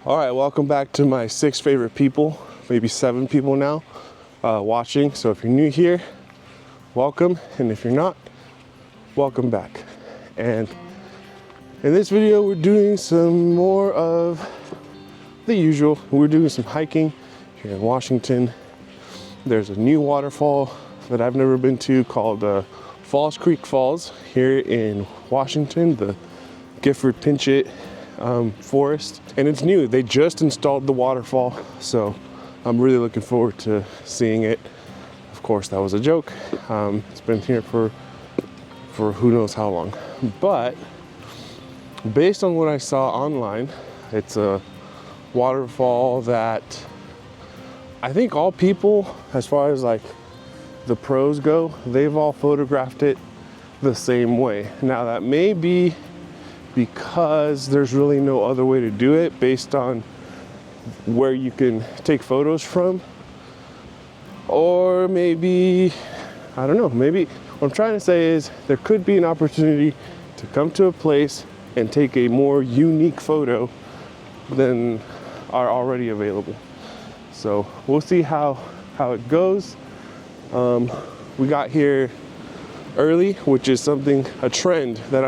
All right, welcome back to my 6 favorite people, maybe 7 people now watching. So if you're new here, welcome. And if you're not, welcome back. And in this video, we're doing some more of the usual. We're doing some hiking here in Washington. There's a new waterfall that I've never been to called Falls Creek Falls here in Washington, the Gifford Pinchot forest, and it's new. They just installed the waterfall, so I'm really looking forward to seeing it. Of course, that was a joke. It's been here for who knows how long, but based on what I saw online, it's a waterfall that I think all people, as far as like the pros go, they've all photographed it the same way. Now that may be because there's really no other way to do it based on where you can take photos from, or maybe, I don't know, maybe what I'm trying to say is there could be an opportunity to come to a place and take a more unique photo than are already available. So we'll see how it goes. We got here early, which is a trend that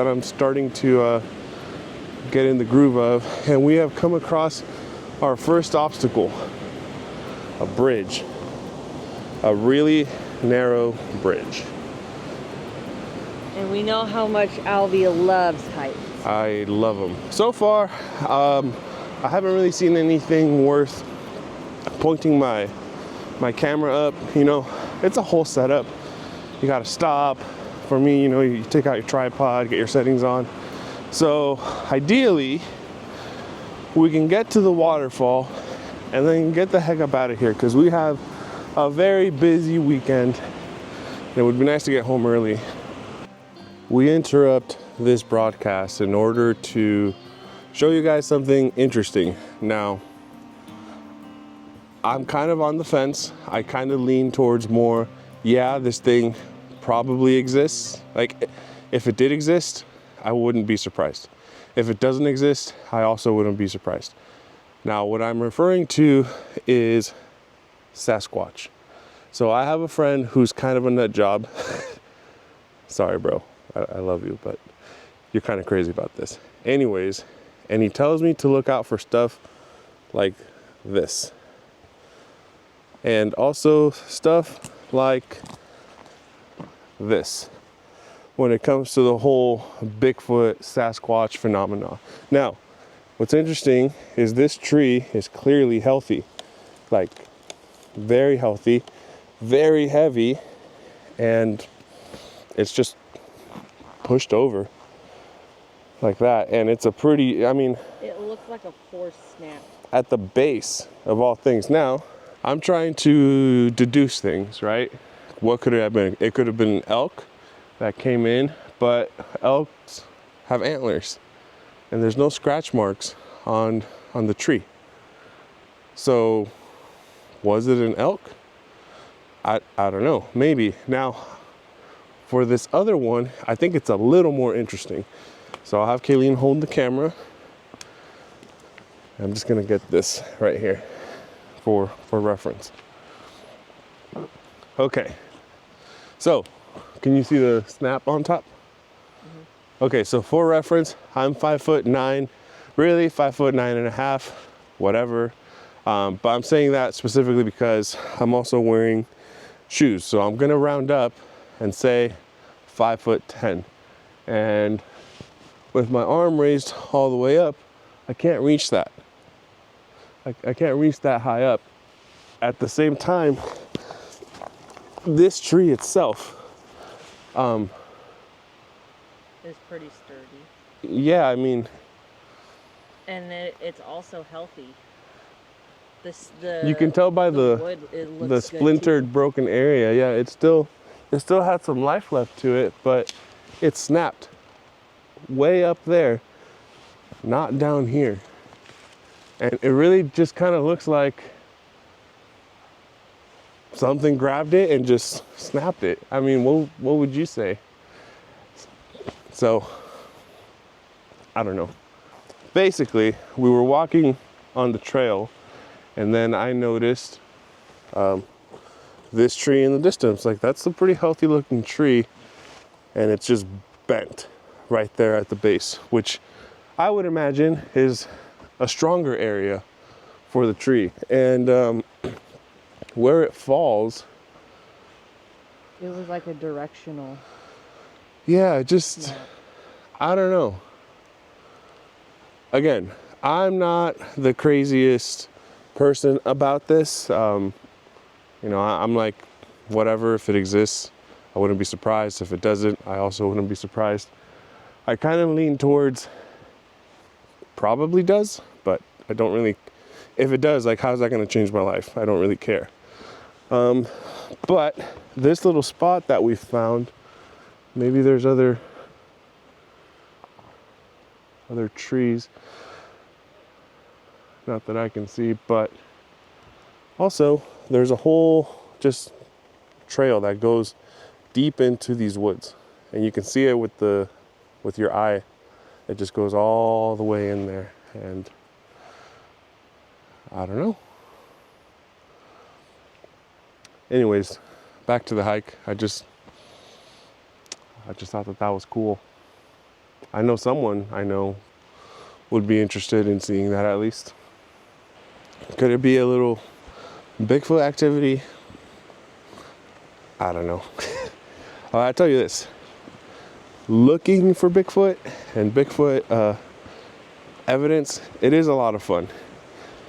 I'm starting to get in the groove of, and we have come across our first obstacle, a bridge, a really narrow bridge. And we know how much Alvia loves heights. I love them. So far, I haven't really seen anything worth pointing my camera up. You know, it's a whole setup. You gotta stop. For me, you know, you take out your tripod, get your settings on. So ideally, we can get to the waterfall and then get the heck up out of here, because we have a very busy weekend. It would be nice to get home early. We interrupt this broadcast in order to show you guys something interesting. Now, I'm kind of on the fence. I kind of lean towards more, yeah, this thing probably exists. Like, if it did exist, I wouldn't be surprised. If it doesn't exist, I also wouldn't be surprised. Now, what I'm referring to is Sasquatch. So I have a friend who's kind of a nut job. Sorry, bro. I love you, but you're kind of crazy about this. Anyways, and he tells me to look out for stuff like this. And also stuff like this when it comes to the whole Bigfoot Sasquatch phenomena. Now, what's interesting is this tree is clearly healthy, like very healthy, very heavy, and it's just pushed over like that. And it's a pretty, I mean, it looks like a force snap at the base of all things. Now, I'm trying to deduce things, right? What could it have been? It could have been an elk that came in, but elks have antlers and there's no scratch marks on the tree. So was it an elk? I don't know, maybe. Now, for this other one, I think it's a little more interesting. So I'll have Kaileen hold the camera. I'm just gonna get this right here for reference. Okay. So, can you see the snap on top? Mm-hmm. Okay, so for reference, I'm 5'9", really 5'9.5", whatever. But I'm saying that specifically because I'm also wearing shoes. So I'm gonna round up and say 5'10". And with my arm raised all the way up, I can't reach that. I can't reach that high up. At the same time, this tree itself is pretty sturdy. Yeah, I mean, and it's also healthy. You can tell by the wood, the splintered, broken area. Yeah, it still had some life left to it, but it snapped way up there, not down here. And it really just kind of looks like something grabbed it and just snapped it. I mean, what would you say? So, I don't know. basically, we were walking on the trail, and then I noticed this tree in the distance. Like, that's a pretty healthy looking tree, and it's just bent right there at the base, which I would imagine is a stronger area for the tree. And where it falls, it was like a directional. Yeah, just, Yeah. I don't know. Again, I'm not the craziest person about this. You know, I'm like, whatever, if it exists, I wouldn't be surprised. If it doesn't, I also wouldn't be surprised. I kind of lean towards probably does, but I don't really, if it does, like, how's that going to change my life? I don't really care. But this little spot that we found, maybe there's other trees, not that I can see, but also there's a whole just trail that goes deep into these woods, and you can see it with your eye. It just goes all the way in there, and I don't know. Anyways, back to the hike. I just thought that was cool. I know someone I know would be interested in seeing that at least. Could it be a little Bigfoot activity? I don't know. I tell you this, looking for Bigfoot and Bigfoot evidence, it is a lot of fun,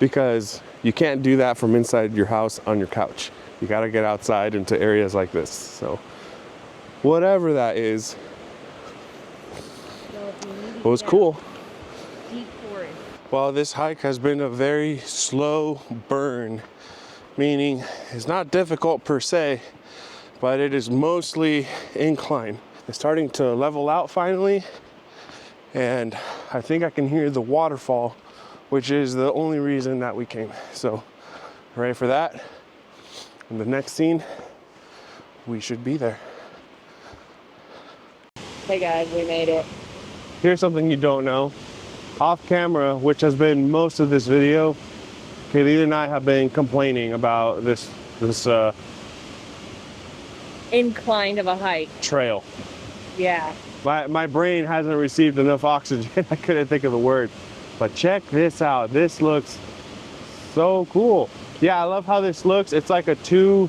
because you can't do that from inside your house on your couch. You got to get outside into areas like this. So whatever that is, it was cool. Deep forest. Well, this hike has been a very slow burn, meaning it's not difficult per se, but it is mostly incline. It's starting to level out finally, and I think I can hear the waterfall, which is the only reason that we came. So, ready for that? In the next scene, we should be there. Hey guys, we made it. Here's something you don't know. Off camera, which has been most of this video, Kaileen and I have been complaining about this Incline of a hike. trail. Yeah. My brain hasn't received enough oxygen. I couldn't think of the word. But check this out. This looks so cool. Yeah, I love how this looks. It's like a two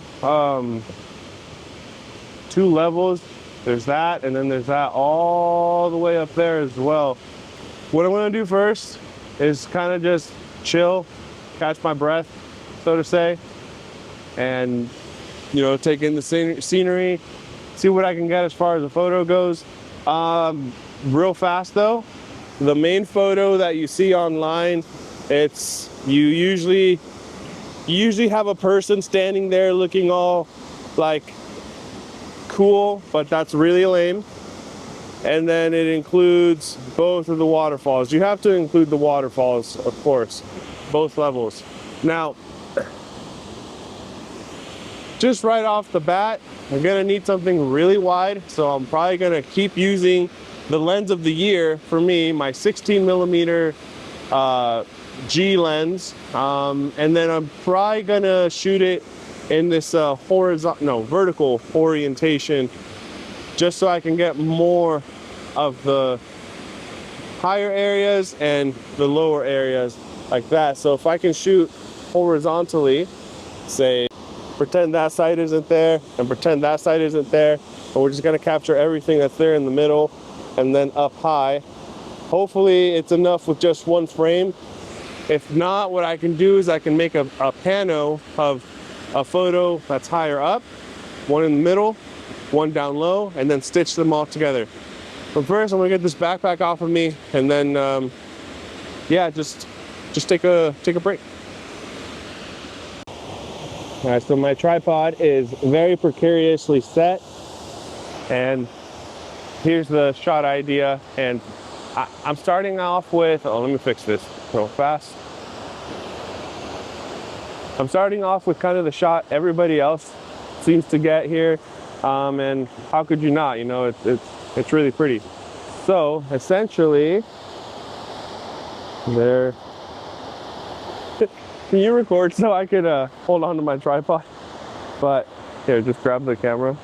levels. There's that, and then there's that all the way up there as well. What I'm gonna do first is kind of just chill, catch my breath, so to say, and, you know, take in the scenery, see what I can get as far as the photo goes. Real fast though, the main photo that you see online, it's, you usually have a person standing there looking all like cool, but that's really lame. And then it includes both of the waterfalls. You have to include the waterfalls, of course, both levels. Now, just right off the bat, I'm gonna need something really wide, so I'm probably gonna keep using the lens of the year for me, my 16 millimeter G lens, and then I'm probably gonna shoot it in this vertical orientation, just so I can get more of the higher areas and the lower areas like that. So if I can shoot horizontally, say, pretend that side isn't there and pretend that side isn't there, and we're just gonna capture everything that's there in the middle and then up high. Hopefully it's enough with just one frame. If not, what I can do is I can make a pano of a photo that's higher up, one in the middle, one down low, and then stitch them all together. But first, I'm gonna get this backpack off of me, and then, yeah, just take a break. All right, so my tripod is very precariously set, and here's the shot idea. And I'm starting off with, let me fix this real fast. I'm starting off with kind of the shot everybody else seems to get here, and how could you not? You know, it's really pretty. So essentially, There. Can you record so I could hold on to my tripod? But here, just grab the camera.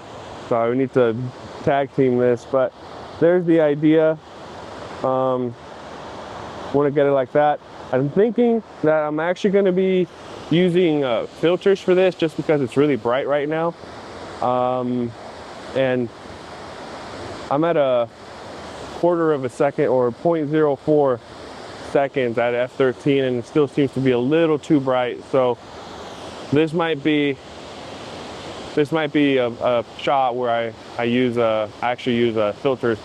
Sorry, we need to tag team this, but there's the idea. Want to get it like that. I'm thinking that I'm actually going to be using filters for this just because it's really bright right now. And I'm at a quarter of a second or 0.04 seconds at f13, and it still seems to be a little too bright. So this might be a shot where I actually use filters,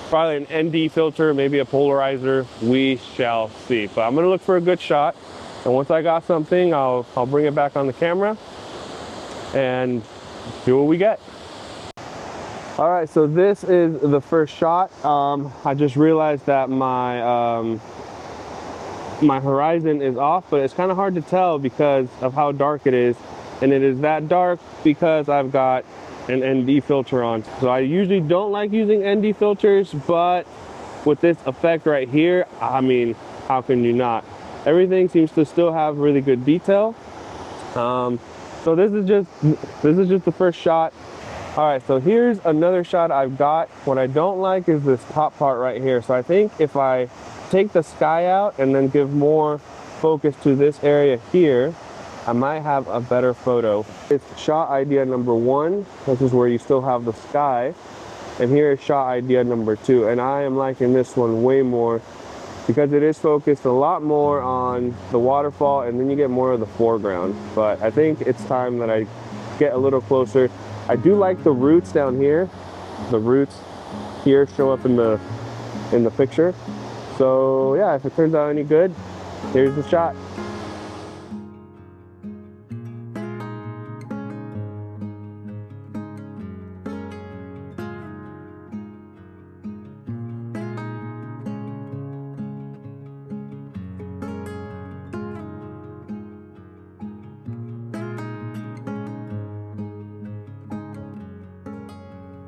probably an ND filter, maybe a polarizer. We shall see. But I'm gonna look for a good shot, and once I got something, I'll bring it back on the camera and see what we get. All right, so this is the first shot. I just realized that my my horizon is off, but it's kind of hard to tell because of how dark it is. And it is that dark because I've got an ND filter on. So I usually don't like using ND filters, but with this effect right here, I mean, how can you not? Everything seems to still have really good detail. So this is just the first shot. All right, so here's another shot I've got. What I don't like is this top part right here. So I think if I take the sky out and then give more focus to this area here, I might have a better photo. It's shot idea number 1. This is where you still have the sky. And here is shot idea number 2. And I am liking this one way more because it is focused a lot more on the waterfall, and then you get more of the foreground. But I think it's time that I get a little closer. I do like the roots down here. The roots here show up in the picture. So yeah, if it turns out any good, here's the shot.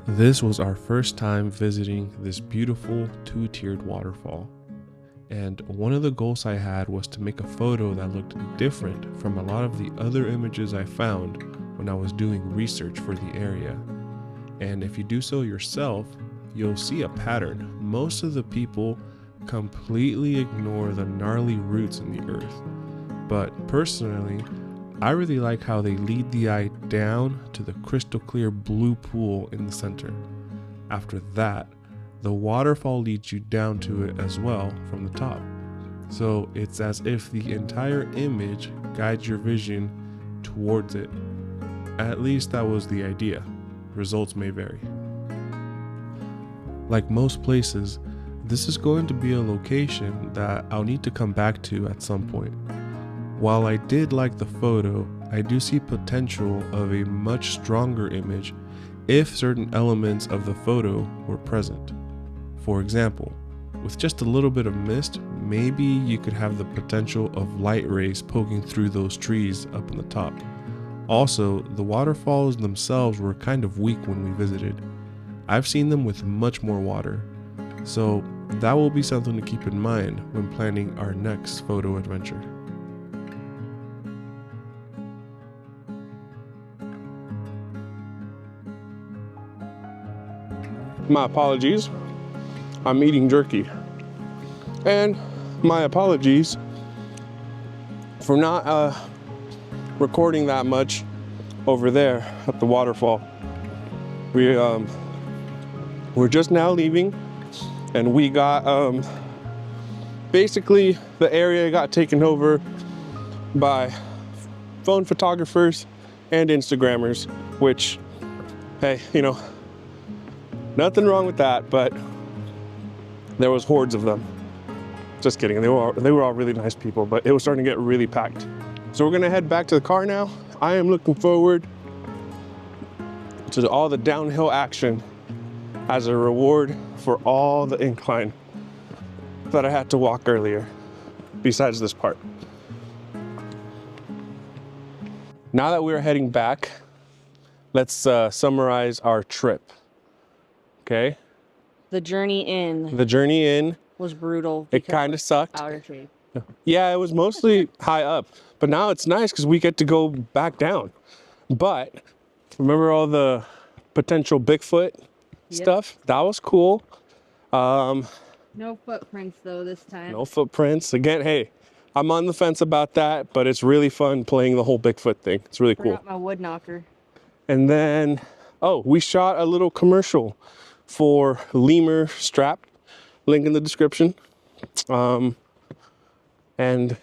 This was our first time visiting this beautiful 2-tiered waterfall. And one of the goals I had was to make a photo that looked different from a lot of the other images I found when I was doing research for the area. And if you do so yourself, you'll see a pattern. Most of the people completely ignore the gnarly roots in the earth. But personally, I really like how they lead the eye down to the crystal clear blue pool in the center. After that, the waterfall leads you down to it as well from the top. So it's as if the entire image guides your vision towards it. At least that was the idea. Results may vary. Like most places, this is going to be a location that I'll need to come back to at some point. While I did like the photo, I do see potential of a much stronger image if certain elements of the photo were present. For example, with just a little bit of mist, maybe you could have the potential of light rays poking through those trees up in the top. Also, the waterfalls themselves were kind of weak when we visited. I've seen them with much more water. So that will be something to keep in mind when planning our next photo adventure. My apologies. I'm eating jerky. And my apologies for not recording that much over there at the waterfall. We're just now leaving, and we got basically the area got taken over by phone photographers and Instagrammers, which, hey, you know, nothing wrong with that, but there was hordes of them. Just kidding, they were all really nice people, but it was starting to get really packed. So we're gonna head back to the car now. I am looking forward to all the downhill action as a reward for all the incline that I had to walk earlier, besides this part. Now that we're heading back, let's summarize our trip. Okay? The journey in. The journey in. was brutal. It because kind of sucked. Outer shape. Yeah, it was mostly high up, but now it's nice because we get to go back down. But remember all the potential Bigfoot stuff? That was cool. No footprints though this time. No footprints. Again, hey, I'm on the fence about that, but it's really fun playing the whole Bigfoot thing. It's really cool. Forgot my wood knocker. And then, oh, we shot a little commercial for Lemur strap. Link in the description. And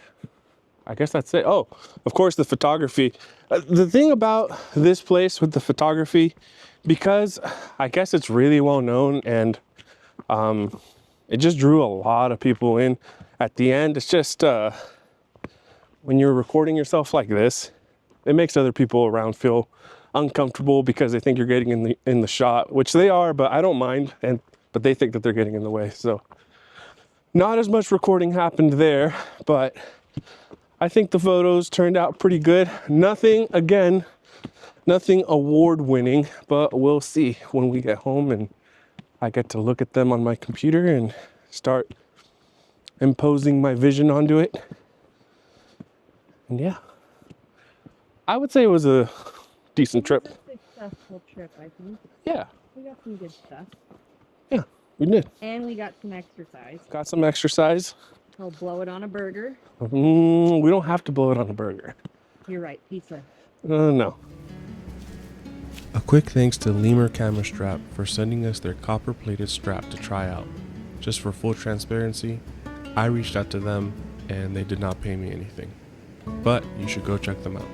I guess that's it. Oh, of course, the photography. The thing about this place with the photography, because I guess it's really well known and it just drew a lot of people in at the end. It's just when you're recording yourself like this, it makes other people around feel uncomfortable because they think you're getting in the shot, which they are, but I don't mind. But they think that they're getting in the way. So not as much recording happened there, but I think the photos turned out pretty good. Nothing award winning, but we'll see when we get home and I get to look at them on my computer and start imposing my vision onto it. And yeah, I would say it was a decent trip. It was a successful trip, I think. Yeah. We got some good stuff. Yeah, we did. And we got some exercise. Got some exercise. We'll blow it on a burger. We don't have to blow it on a burger. You're right, pizza. No. A quick thanks to Lemur Camera Strap for sending us their copper-plated strap to try out. Just for full transparency, I reached out to them and they did not pay me anything. But you should go check them out.